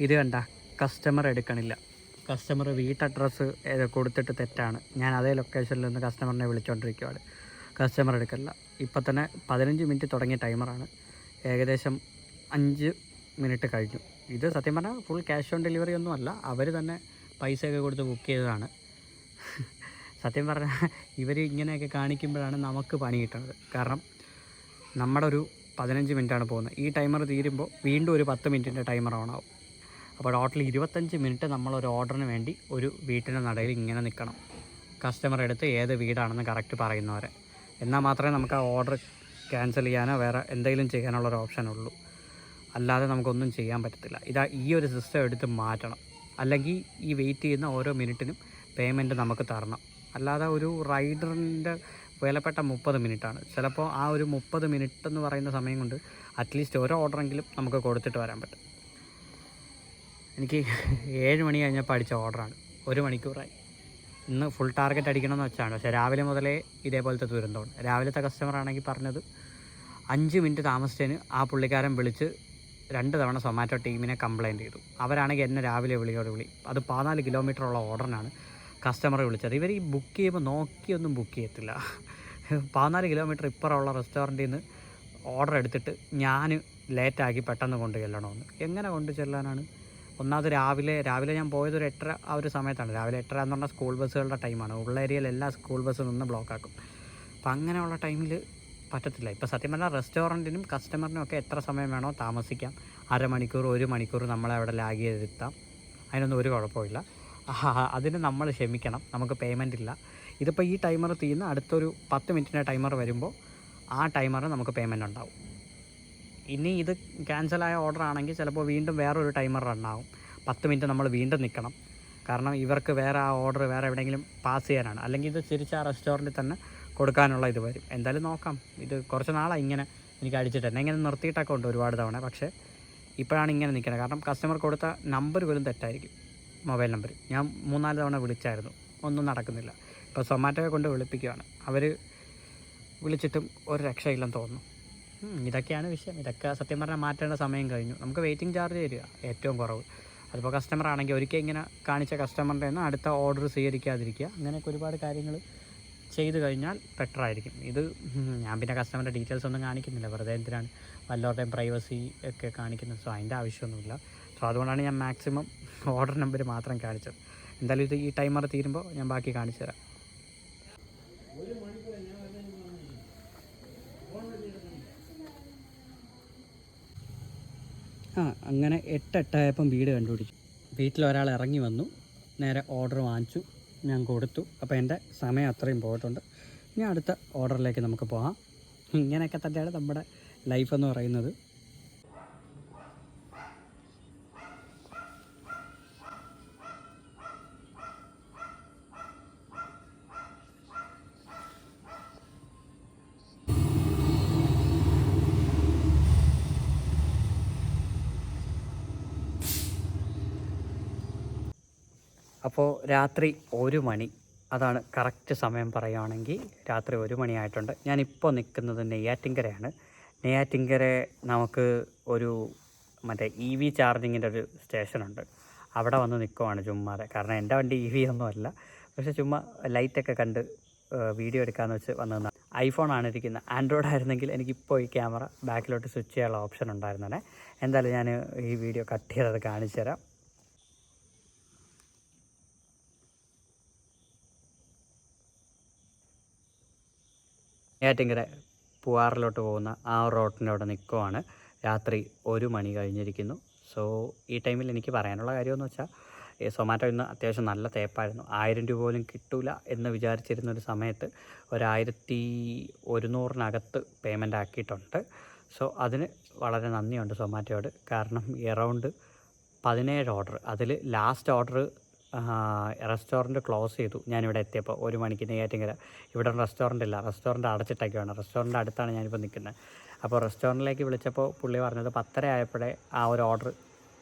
ഇത് കണ്ട, കസ്റ്റമർ എടുക്കണില്ല. കസ്റ്റമർ വീട്ടഡ്രസ്സ് കൊടുത്തിട്ട് തെറ്റാണ്. ഞാൻ അതേ ലൊക്കേഷനിൽ നിന്ന് കസ്റ്റമറിനെ വിളിച്ചുകൊണ്ടിരിക്കുകയാണ്. കസ്റ്റമർ എടുക്കില്ല. ഇപ്പം തന്നെ 15 മിനിറ്റ് തുടങ്ങിയ ടൈമറാണ്. ഏകദേശം 5 മിനിറ്റ് കഴിഞ്ഞു. ഇത് സത്യം പറഞ്ഞാൽ ഫുൾ ക്യാഷ് ഓൺ ഡെലിവറി ഒന്നും അല്ല, അവർ തന്നെ പൈസയൊക്കെ കൊടുത്ത് ബുക്ക് ചെയ്തതാണ്. സത്യം പറഞ്ഞാൽ ഇവർ ഇങ്ങനെയൊക്കെ കാണിക്കുമ്പോഴാണ് നമുക്ക് പണി കിട്ടുന്നത്. കാരണം നമ്മുടെ ഒരു 15 മിനിറ്റാണ് പോകുന്നത്. ഈ ടൈമർ തീരുമ്പോൾ വീണ്ടും ഒരു 10 മിനിറ്റിൻ്റെ ടൈമർ ഓണാവും. അപ്പോൾ ടോട്ടൽ 25 മിനിറ്റ് നമ്മളൊരു ഓർഡറിന് വേണ്ടി ഒരു വീട്ടിൻ്റെ നടയിൽ ഇങ്ങനെ നിൽക്കണം. കസ്റ്റമർ എടുത്ത് ഏത് വീടാണെന്ന് കറക്റ്റ് പറയുന്നവരെ. എന്നാൽ മാത്രമേ നമുക്ക് ആ ഓർഡർ ക്യാൻസൽ ചെയ്യാനോ വേറെ എന്തെങ്കിലും ചെയ്യാനുള്ളൊരു ഓപ്ഷനുള്ളൂ. അല്ലാതെ നമുക്കൊന്നും ചെയ്യാൻ പറ്റത്തില്ല. ഈ ഒരു സിസ്റ്റം എടുത്ത് മാറ്റണം. അല്ലെങ്കിൽ ഈ വെയിറ്റ് ചെയ്യുന്ന ഓരോ മിനിറ്റിനും പേയ്മെൻറ്റ് നമുക്ക് തരണം. അല്ലാതെ ഒരു റൈഡറിൻ്റെ വിലപ്പെട്ട 30 മിനിറ്റാണ്. ചിലപ്പോൾ ആ ഒരു 30 മിനിറ്റ് എന്ന് പറയുന്ന സമയം കൊണ്ട് അറ്റ്ലീസ്റ്റ് ഒരു ഓർഡറെങ്കിലും നമുക്ക് കൊടുത്തിട്ട് വരാൻ പറ്റും. എനിക്ക് 7 മണി കഴിഞ്ഞപ്പോൾ അടിച്ച ഓർഡറാണ്. 1 മണിക്കൂറായി. ഇന്ന് ഫുൾ ടാർഗറ്റ് അടിക്കണമെന്ന് വെച്ചാണ്. പക്ഷേ രാവിലെ മുതലേ ഇതേപോലത്തെ ദുരന്തമുണ്ട്. രാവിലത്തെ കസ്റ്റമറാണെങ്കിൽ പറഞ്ഞത് 5 മിനിറ്റ് താമസിച്ചതിന് ആ പുള്ളിക്കാരൻ വിളിച്ച് 2 തവണ സൊമാറ്റോ ടീമിനെ കംപ്ലയിൻറ്റ് ചെയ്തു. അവരാണെങ്കിൽ എന്നെ രാവിലെ വിളി. അത് 14 കിലോമീറ്ററുള്ള ഓർഡറിനാണ് കസ്റ്റമർ വിളിച്ചത്. ഇവർ ഈ ബുക്ക് ചെയ്യുമ്പോൾ നോക്കിയൊന്നും ബുക്ക് ചെയ്യത്തില്ല. 14 കിലോമീറ്റർ ഇപ്പുറമുള്ള റെസ്റ്റോറൻറ്റിൽ നിന്ന് ഓർഡർ എടുത്തിട്ട് ഞാൻ ലേറ്റാക്കി പെട്ടെന്ന് കൊണ്ട് ചെല്ലണമെന്ന്. എങ്ങനെ കൊണ്ട് ചെല്ലാനാണ്? ഒന്നാമത് രാവിലെ ഞാൻ പോയത് ഒരു 8:30 ആ ഒരു സമയത്താണ്. രാവിലെ 8:30 എന്ന് പറഞ്ഞാൽ സ്കൂൾ ബസ്സുകളുടെ ടൈമാണ്. ഉള്ള ഏരിയയിൽ എല്ലാ സ്കൂൾ ബസ്സും നിന്ന് ബ്ലോക്കാക്കും. അപ്പം അങ്ങനെയുള്ള ടൈമിൽ പറ്റത്തില്ല. ഇപ്പോൾ സത്യം പറഞ്ഞാൽ റെസ്റ്റോറൻറ്റിനും കസ്റ്റമറിനും ഒക്കെ എത്ര സമയം വേണോ താമസിക്കാം. അരമണിക്കൂർ 1 മണിക്കൂർ നമ്മളെ അവിടെ ലാഗ് ചെയ്തിരുത്താം. അതിനൊന്നും ഒരു കുഴപ്പമില്ല. അതിന് നമ്മൾ ക്ഷമിക്കണം. നമുക്ക് പേയ്മെൻ്റ് ഇല്ല. ഇതിപ്പോൾ ഈ ടൈമർ തീർന്ന് അടുത്തൊരു 10 മിനിറ്റിൻ്റെ ടൈമർ വരുമ്പോൾ ആ ടൈമറിന് നമുക്ക് പേയ്മെൻ്റ് ഉണ്ടാവും. ഇനി ഇത് ക്യാൻസലായ ഓർഡർ ആണെങ്കിൽ ചിലപ്പോൾ വീണ്ടും വേറൊരു ടൈമർ റണ്ണാവും. 10 മിനിറ്റ് നമ്മൾ വീണ്ടും നിൽക്കണം. കാരണം ഇവർക്ക് വേറെ ആ ഓർഡർ വേറെ എവിടെയെങ്കിലും പാസ് ചെയ്യാനാണ്. അല്ലെങ്കിൽ ഇത് തിരിച്ച് ആ റെസ്റ്റോറൻറ്റിൽ തന്നെ കൊടുക്കാനുള്ള ഇത് വരും. എന്തായാലും നോക്കാം. ഇത് കുറച്ച് നാളായി ഇങ്ങനെ എനിക്ക് അടിച്ചിട്ട് തന്നെ ഇങ്ങനെ നിർത്തിയിട്ടൊക്കെ ഉണ്ട് ഒരുപാട് തവണ. പക്ഷേ ഇപ്പോഴാണ് ഇങ്ങനെ നിൽക്കുന്നത്. കാരണം കസ്റ്റമർ കൊടുത്ത നമ്പർ പോലും തെറ്റായിരിക്കും, മൊബൈൽ നമ്പർ. ഞാൻ 3-4 തവണ വിളിച്ചായിരുന്നു, ഒന്നും നടക്കുന്നില്ല. ഇപ്പോൾ സൊമാറ്റോയെ കൊണ്ട് വിളിപ്പിക്കുകയാണ്. അവർ വിളിച്ചിട്ടും ഒരു രക്ഷയില്ലെന്ന് തോന്നുന്നു. ഇതൊക്കെയാണ് വിഷയം. ഇതൊക്കെ സത്യം പറഞ്ഞാൽ മാറ്റേണ്ട സമയം കഴിഞ്ഞു. നമുക്ക് വെയിറ്റിംഗ് ചാർജ് തരിക ഏറ്റവും കുറവ്. അതിപ്പോൾ കസ്റ്റമർ ആണെങ്കിൽ ഒരിക്കൽ ഇങ്ങനെ കാണിച്ച കസ്റ്റമറിൻ്റെ നിന്ന് അടുത്ത ഓർഡർ സ്വീകരിക്കാതിരിക്കുക. അങ്ങനെയൊക്കെ ഒരുപാട് കാര്യങ്ങൾ ചെയ്ത് കഴിഞ്ഞാൽ ബെറ്ററായിരിക്കും. ഇത് ഞാൻ പിന്നെ കസ്റ്റമറിൻ്റെ ഡീറ്റെയിൽസ് ഒന്നും കാണിക്കുന്നില്ല. വെറുതെ എന്തിനാണ് വല്ലവരുടെയും പ്രൈവസി ഒക്കെ കാണിക്കുന്നത്. സോ അതിൻ്റെ ആവശ്യമൊന്നുമില്ല. സോ അതുകൊണ്ടാണ് ഞാൻ മാക്സിമം ഓർഡർ നമ്പർ മാത്രം കാണിച്ചത്. എന്തായാലും ഇത് ഈ ടൈമർ തീരുമ്പോൾ ഞാൻ ബാക്കി കാണിച്ചു തരാം. അങ്ങനെ 8:08 വീട് കണ്ടുപിടിച്ചു. വീട്ടിലൊരാൾ ഇറങ്ങി വന്നു, നേരെ ഓർഡർ വാങ്ങിച്ചു, ഞാൻ കൊടുത്തു. അപ്പോൾ എൻ്റെ സമയം അത്രയും പോയിട്ടുണ്ട്. ഇനി അടുത്ത ഓർഡറിലേക്ക് നമുക്ക് പോകാം. ഇങ്ങനെയൊക്കെ തന്നെയാണ് നമ്മുടെ ലൈഫ് എന്ന് പറയുന്നത്. അപ്പോൾ രാത്രി 1 മണി, അതാണ് കറക്റ്റ് സമയം പറയുകയാണെങ്കിൽ രാത്രി 1 മണിയായിട്ടുണ്ട്. ഞാനിപ്പോൾ നിൽക്കുന്നത് നെയ്യാറ്റിൻകരയാണ്. നെയ്യാറ്റിൻകര നമുക്ക് ഒരു മറ്റേ EV ചാർജിങ്ങിൻ്റെ ഒരു സ്റ്റേഷനുണ്ട്. അവിടെ വന്ന് നിൽക്കുവാണ് ചുമ്മാതെ. കാരണം എൻ്റെ വണ്ടി EV ഒന്നും അല്ല, പക്ഷേ ചുമ്മാ ലൈറ്റൊക്കെ കണ്ട് വീഡിയോ എടുക്കാമെന്ന് വെച്ച് വന്നതാണ്. ഐഫോണാണ് ഇരിക്കുന്നത്. ആൻഡ്രോയിഡ് ആയിരുന്നെങ്കിൽ എനിക്കിപ്പോൾ ഈ ക്യാമറ ബാക്കിലോട്ട് സ്വിച്ച് ചെയ്യാനുള്ള ഓപ്ഷൻ ഉണ്ടായിരുന്നേ. എന്തായാലും ഞാൻ ഈ വീഡിയോ കട്ട് ചെയ്തത് കാണിച്ചു തരാം. നെയ്യാറ്റിൻകര പൂവാറിലോട്ട് പോകുന്ന ആ റോഡിൻ്റെ അവിടെ നിൽക്കുവാണ്. രാത്രി 1 മണി കഴിഞ്ഞിരിക്കുന്നു. സോ ഈ ടൈമിൽ എനിക്ക് പറയാനുള്ള കാര്യമെന്ന് വെച്ചാൽ സൊമാറ്റോ ഇന്ന് അത്യാവശ്യം നല്ല തേപ്പായിരുന്നു. 1000 രൂപ പോലും കിട്ടില്ല എന്ന് വിചാരിച്ചിരുന്നൊരു സമയത്ത് 1100-നകത്ത് പേയ്മെൻ്റ് ആക്കിയിട്ടുണ്ട്. സോ അതിന് വളരെ നന്ദിയുണ്ട് സൊമാറ്റോയോട്. കാരണം എറൗണ്ട് 17 ഓർഡർ, അതിൽ ലാസ്റ്റ് ഓർഡർ റെസ്റ്റോറൻറ്റ് ക്ലോസ് ചെയ്തു ഞാനിവിടെ എത്തിയപ്പോൾ 1 മണിക്ക്. നെയ്യാറ്റിൻകര ഇവിടെ റെസ്റ്റോറൻ്റ് ഇല്ല, റെസ്റ്റോറൻറ്റ് അടച്ചിട്ടൊക്കെയാണ്. റെസ്റ്റോറൻറ്റ് അടുത്താണ് ഞാനിപ്പോൾ നിൽക്കുന്നത്. അപ്പോൾ റെസ്റ്റോറൻറ്റിലേക്ക് വിളിച്ചപ്പോൾ പുള്ളി പറഞ്ഞത് 10:30 ആയപ്പോഴേ ആ ഒരു ഓർഡർ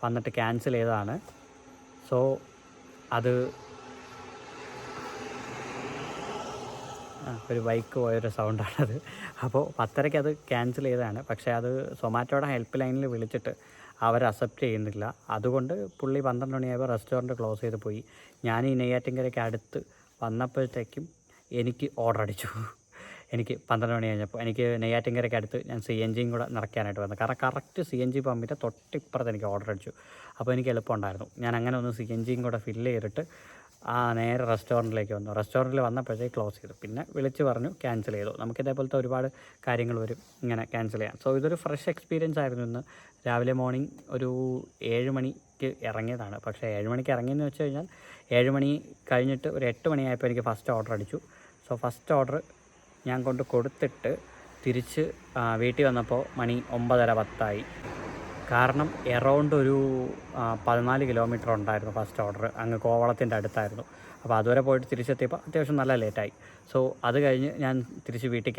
വന്നിട്ട് ക്യാൻസൽ ചെയ്തതാണ്. സോ അത് ഒരു ബൈക്ക് പോയൊരു സൗണ്ടാണത്. അപ്പോൾ 10:30 അത് ക്യാൻസൽ ചെയ്തതാണ്. പക്ഷേ അത് സൊമാറ്റോയുടെ ഹെൽപ്പ് ലൈനിൽ വിളിച്ചിട്ട് അവർ അക്സെപ്റ്റ് ചെയ്യുന്നില്ല. അതുകൊണ്ട് പുള്ളി 12 മണിയായപ്പോൾ റെസ്റ്റോറൻറ്റ് ക്ലോസ് ചെയ്ത് പോയി. ഞാൻ ഈ നെയ്യാറ്റിൻകരയ്ക്ക് അടുത്ത് വന്നപ്പോഴത്തേക്കും എനിക്ക് ഓർഡർ അടിച്ചു. എനിക്ക് 12 മണി കഴിഞ്ഞപ്പോൾ എനിക്ക് നെയ്യാറ്റിൻകരയ്ക്ക് അടുത്ത് ഞാൻ CNG കൂടെ നിറയ്ക്കാനായിട്ട് വന്നു. കാരണം കറക്റ്റ് CNG പമ്പിൻ്റെ തൊട്ടിപ്പുറത്ത് എനിക്ക് ഓർഡർ അടിച്ചു. അപ്പോൾ എനിക്ക് എളുപ്പമുണ്ടായിരുന്നു. ഞാൻ അങ്ങനെ ഒന്ന് CNG കൂടെ ഫില്ല് ചെയ്തിട്ട് നേരെ റെസ്റ്റോറൻറ്റിലേക്ക് വന്നു. റെസ്റ്റോറൻറ്റിൽ വന്നപ്പോഴത്തേക്ക് ക്ലോസ് ചെയ്തു. പിന്നെ വിളിച്ച് പറഞ്ഞു ക്യാൻസൽ ചെയ്തു. നമുക്കിതേപോലത്തെ ഒരുപാട് കാര്യങ്ങൾ വരും ഇങ്ങനെ ക്യാൻസൽ ചെയ്യാൻ. സോ ഇതൊരു ഫ്രഷ് എക്സ്പീരിയൻസ് ആയിരുന്നു. ഇന്ന് രാവിലെ മോർണിംഗ് ഒരു 7 മണിക്ക് ഇറങ്ങിയതാണ്. പക്ഷേ 7 മണിക്ക് ഇറങ്ങിയെന്ന് വെച്ച് കഴിഞ്ഞാൽ 7 മണി കഴിഞ്ഞിട്ട് ഒരു 8 മണിയായപ്പോൾ എനിക്ക് ഫസ്റ്റ് ഓർഡർ അടിച്ചു. സോ ഫസ്റ്റ് ഓർഡർ ഞാൻ കൊണ്ട് കൊടുത്തിട്ട് തിരിച്ച് വീട്ടിൽ വന്നപ്പോൾ മണി 9:30-10 കാരണം എറൗണ്ട് ഒരു 14 കിലോമീറ്റർ ഉണ്ടായിരുന്നു ഫസ്റ്റ് ഓർഡർ. അങ്ങ് കോവളത്തിൻ്റെ അടുത്തായിരുന്നു. അപ്പോൾ അതുവരെ പോയിട്ട് തിരിച്ചെത്തിയപ്പോൾ അത്യാവശ്യം നല്ല ലേറ്റായി. സോ അത് കഴിഞ്ഞ് ഞാൻ തിരിച്ച് വീട്ടിൽ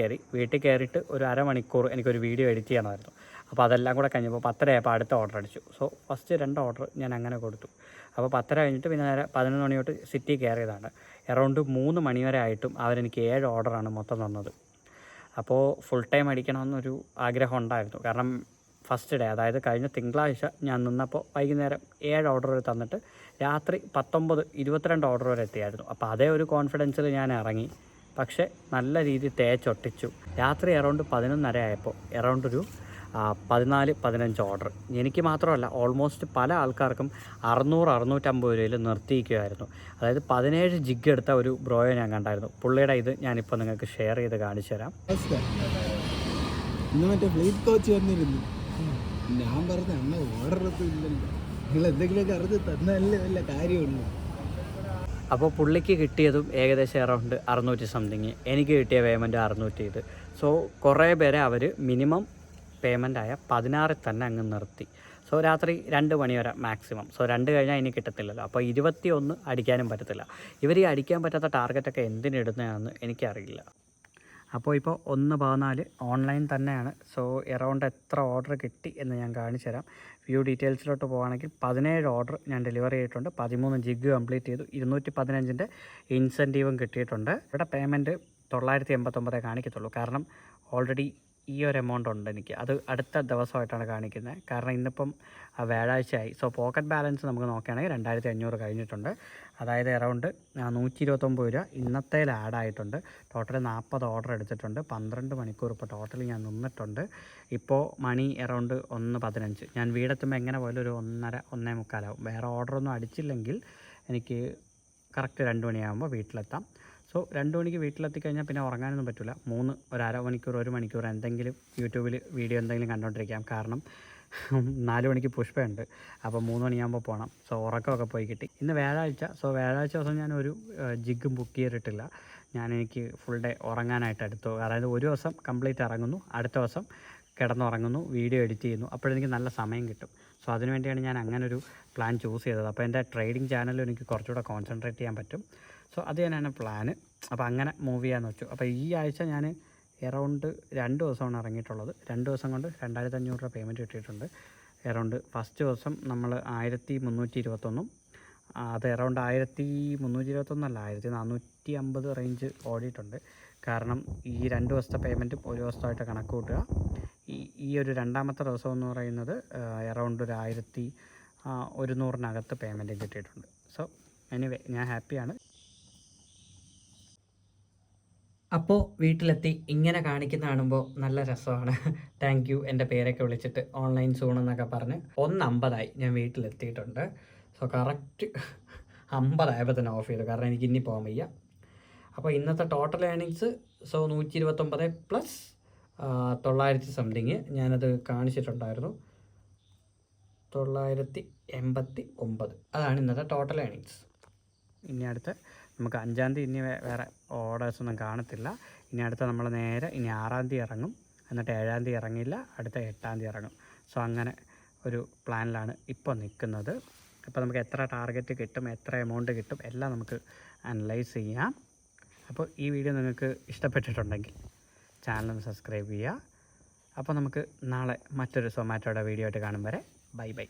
കയറിയിട്ട് ഒരു അരമണിക്കൂർ എനിക്കൊരു വീഡിയോ എഡിറ്റ് ചെയ്യണമായിരുന്നു. അപ്പോൾ അതെല്ലാം കൂടെ കഴിഞ്ഞപ്പോൾ 10 ആയപ്പോൾ അടുത്ത ഓർഡർ അടിച്ചു. സോ ഫസ്റ്റ് 2 ഓർഡർ ഞാൻ അങ്ങനെ കൊടുത്തു. അപ്പോൾ 10 കഴിഞ്ഞിട്ട് പിന്നെ നേരെ 11 മണി തൊട്ട് സിറ്റി കയറിയതാണ്. എറൗണ്ട് 3 മണി വരെ ആയിട്ടും അവരെനിക്ക് 7 ഓർഡറാണ് മൊത്തം തന്നത്. അപ്പോൾ ഫുൾ ടൈം അടിക്കണമെന്നൊരു ആഗ്രഹം ഉണ്ടായിരുന്നു. കാരണം ഫസ്റ്റ് ഡേ, അതായത് കഴിഞ്ഞ തിങ്കളാഴ്ച ഞാൻ നിന്നപ്പോൾ വൈകുന്നേരം 7 ഓർഡർ വരെ തന്നിട്ട് രാത്രി 22 ഓർഡർ വരെ എത്തിയായിരുന്നു. അപ്പോൾ അതേ ഒരു കോൺഫിഡൻസിൽ ഞാൻ ഇറങ്ങി. പക്ഷേ നല്ല രീതിയിൽ തേച്ചൊട്ടിച്ചു. രാത്രി എറൗണ്ട് 11:30 ആയപ്പോൾ എറൗണ്ട് ഒരു 14-15 ഓർഡർ. എനിക്ക് മാത്രമല്ല, ഓൾമോസ്റ്റ് പല ആൾക്കാർക്കും 600-650 രൂപയിൽ നിർത്തിയിരിക്കുമായിരുന്നു. അതായത് 17 ജിഗ് എടുത്ത ഒരു ബ്രോയെ ഞാൻ കണ്ടായിരുന്നു. പുള്ളിയുടെ ഇത് ഞാനിപ്പോൾ നിങ്ങൾക്ക് ഷെയർ ചെയ്ത് കാണിച്ചു തരാം. ഇന്ന് മറ്റേ ഫ്ലൈറ്റ് കോച്ച് വന്നിരുന്നു. ഞാൻ പറഞ്ഞ അണ്ണ ഓർഡറൊന്നും ഇല്ലല്ലോ, നിങ്ങൾ എന്തെങ്കിലുമൊക്കെ അറിഞ്ഞ് തന്നല്ലേ വല്ല കാര്യമുള്ളൂ. അപ്പോൾ പുള്ളിക്ക് കിട്ടിയതും ഏകദേശം അറൗണ്ട് 600 സംതിങ്. എനിക്ക് കിട്ടിയ പേയ്മെൻറ്റ് 600. സോ കുറേ പേരെ അവർ മിനിമം പേയ്മെൻറ്റായ 16 തന്നെ അങ്ങ് നിർത്തി. സോ രാത്രി 2 മണി വരെ മാക്സിമം. സോ 2 കഴിഞ്ഞാൽ ഇനി കിട്ടത്തില്ലല്ലോ. അപ്പോൾ 21 അടിക്കാനും പറ്റത്തില്ല. ഇവർ ഈ അടിക്കാൻ പറ്റാത്ത ടാർഗറ്റൊക്കെ എന്തിനിടുന്നതാണെന്ന് എനിക്കറിയില്ല. അപ്പോൾ ഇപ്പോൾ 1:14 ഓൺലൈൻ തന്നെയാണ്. സോ എറൗണ്ട് എത്ര ഓർഡർ കിട്ടി എന്ന് ഞാൻ കാണിച്ചു തരാം. വ്യൂ ഡീറ്റെയിൽസിലോട്ട് പോകുകയാണെങ്കിൽ 17 ഓർഡർ ഞാൻ ഡെലിവറി ചെയ്തിട്ടുണ്ട്. 13 ജിഗ് കംപ്ലീറ്റ് ചെയ്തു. 215-ൻ്റെ ഇൻസെൻറ്റീവും കിട്ടിയിട്ടുണ്ട്. ഇവിടെ പേയ്മെൻറ്റ് 989 കാണിക്കത്തുള്ളൂ. കാരണം ഓൾറെഡി ഈ ഒരു എമൗണ്ട് ഉണ്ട് എനിക്ക്. അത് അടുത്ത ദിവസമായിട്ടാണ് കാണിക്കുന്നത്. കാരണം ഇന്നിപ്പം വ്യാഴാഴ്ചയായി. സോ പോക്കറ്റ് ബാലൻസ് നമുക്ക് നോക്കുകയാണെങ്കിൽ 2500 കഴിഞ്ഞിട്ടുണ്ട്. അതായത് എറൗണ്ട് 129 രൂപ ഇന്നത്തേൽ ആഡായിട്ടുണ്ട്. ടോട്ടൽ 40 ഓർഡർ എടുത്തിട്ടുണ്ട്. 12 മണിക്കൂർ ഇപ്പോൾ ടോട്ടൽ ഞാൻ നിന്നിട്ടുണ്ട്. ഇപ്പോൾ മണി എറൗണ്ട് 1:15. ഞാൻ വീടെത്തുമ്പോൾ എങ്ങനെ പോലും ഒരു 1:30-1:45 ആവും. വേറെ ഓർഡറൊന്നും അടിച്ചില്ലെങ്കിൽ എനിക്ക് കറക്റ്റ് 2 മണിയാകുമ്പോൾ വീട്ടിലെത്താം. സോ 2 മണിക്ക് വീട്ടിലെത്തിക്കഴിഞ്ഞാൽ പിന്നെ ഉറങ്ങാനൊന്നും പറ്റില്ല. ഒരു അരമണിക്കൂർ 1 മണിക്കൂർ എന്തെങ്കിലും യൂട്യൂബിൽ വീഡിയോ എന്തെങ്കിലും കണ്ടുകൊണ്ടിരിക്കാം. കാരണം 4 മണിക്ക് പുഷ്പയുണ്ട്. അപ്പോൾ 3 മണിയാകുമ്പോൾ പോകണം. സോ ഉറക്കമൊക്കെ പോയി കിട്ടി. ഇന്ന് വ്യാഴാഴ്ച. സോ വ്യാഴാഴ്ച ദിവസം ഞാനൊരു ജിഗും ബുക്ക് ചെയ്തിട്ടില്ല. എനിക്ക് ഫുൾ ഡേ ഉറങ്ങാനായിട്ട് എടുത്തു. അതായത് ഒരു ദിവസം കംപ്ലീറ്റ് ഇറങ്ങുന്നു, അടുത്ത ദിവസം കിടന്നുറങ്ങുന്നു, വീഡിയോ എഡിറ്റ് ചെയ്യുന്നു. അപ്പോഴെനിക്ക് നല്ല സമയം കിട്ടും. സോ അതിനുവേണ്ടിയാണ് ഞാൻ അങ്ങനൊരു പ്ലാൻ ചൂസ് ചെയ്തത്. അപ്പോൾ എൻ്റെ ട്രേഡിംഗ് ചാനലിൽ എനിക്ക് കുറച്ചുകൂടെ കോൺസെൻട്രേറ്റ് ചെയ്യാൻ പറ്റും. സോ അത് തന്നെയാണ് പ്ലാന്. അപ്പോൾ അങ്ങനെ മൂവ് ചെയ്യാമെന്ന് വെച്ചു. അപ്പോൾ ഈ ആഴ്ച ഞാൻ എറൗണ്ട് 2 ദിവസമാണ് ഇറങ്ങിയിട്ടുള്ളത്. 2 ദിവസം കൊണ്ട് 2500 രൂപ പേയ്മെൻറ്റ് കിട്ടിയിട്ടുണ്ട്. എറൗണ്ട് ഫസ്റ്റ് ദിവസം നമ്മൾ 1321, അത് എറൗണ്ട് 1321 അല്ല 1450 റേഞ്ച് ഓടിയിട്ടുണ്ട്. കാരണം ഈ 2 ദിവസത്തെ പേയ്മെൻറ്റും ഒരു ദിവസമായിട്ട് കണക്ക് കൂട്ടുക. ഈ ഒരു രണ്ടാമത്തെ ദിവസം എന്ന് പറയുന്നത് എറൗണ്ട് ഒരു 1100-നകത്ത് പേയ്മെൻറ്റ് കിട്ടിയിട്ടുണ്ട്. സോ എനിവേ ഞാൻ ഹാപ്പിയാണ്. അപ്പോൾ വീട്ടിലെത്തി ഇങ്ങനെ കാണിക്കുന്ന കാണുമ്പോൾ നല്ല രസമാണ്. താങ്ക് യു എൻ്റെ പേരൊക്കെ വിളിച്ചിട്ട് ഓൺലൈൻ സൂൺ എന്നൊക്കെ പറഞ്ഞ് 1:50 ഞാൻ വീട്ടിലെത്തിയിട്ടുണ്ട്. സോ കറക്റ്റ് 50 ആയപ്പോൾ തന്നെ ഓഫ് ചെയ്തു. കാരണം എനിക്ക് ഇനി പോകാൻ വയ്യ. അപ്പോൾ ഇന്നത്തെ ടോട്ടൽ ഏണിങ്സ് 129 പ്ലസ് 900 സംതിങ് ഞാനത് കാണിച്ചിട്ടുണ്ടായിരുന്നു. 989 അതാണ് ഇന്നത്തെ ടോട്ടൽ ഏണിങ്സ്. ഇനി അടുത്ത നമുക്ക് 5-ാം തീയതി ഇനി വേറെ ഓർഡേഴ്സൊന്നും കാണത്തില്ല. ഇനി അടുത്ത നമ്മൾ നേരെ ഇനി 6-ാം തീയതി ഇറങ്ങും. എന്നിട്ട് 7-ാം തീയതി ഇറങ്ങില്ല, അടുത്ത 8-ാം തീയതി ഇറങ്ങും. സോ അങ്ങനെ ഒരു പ്ലാനിലാണ് ഇപ്പോൾ നിൽക്കുന്നത്. അപ്പോൾ നമുക്ക് എത്ര ടാർഗറ്റ് കിട്ടും, എത്ര എമൗണ്ട് കിട്ടും എല്ലാം നമുക്ക് അനലൈസ് ചെയ്യാം. അപ്പോൾ ഈ വീഡിയോ നിങ്ങൾക്ക് ഇഷ്ടപ്പെട്ടിട്ടുണ്ടെങ്കിൽ ചാനലൊന്ന് സബ്സ്ക്രൈബ് ചെയ്യുക. അപ്പോൾ നമുക്ക് നാളെ മറ്റൊരു സൊമാറ്റോയുടെ വീഡിയോ ആയിട്ട് കാണും വരെ ബൈ ബൈ.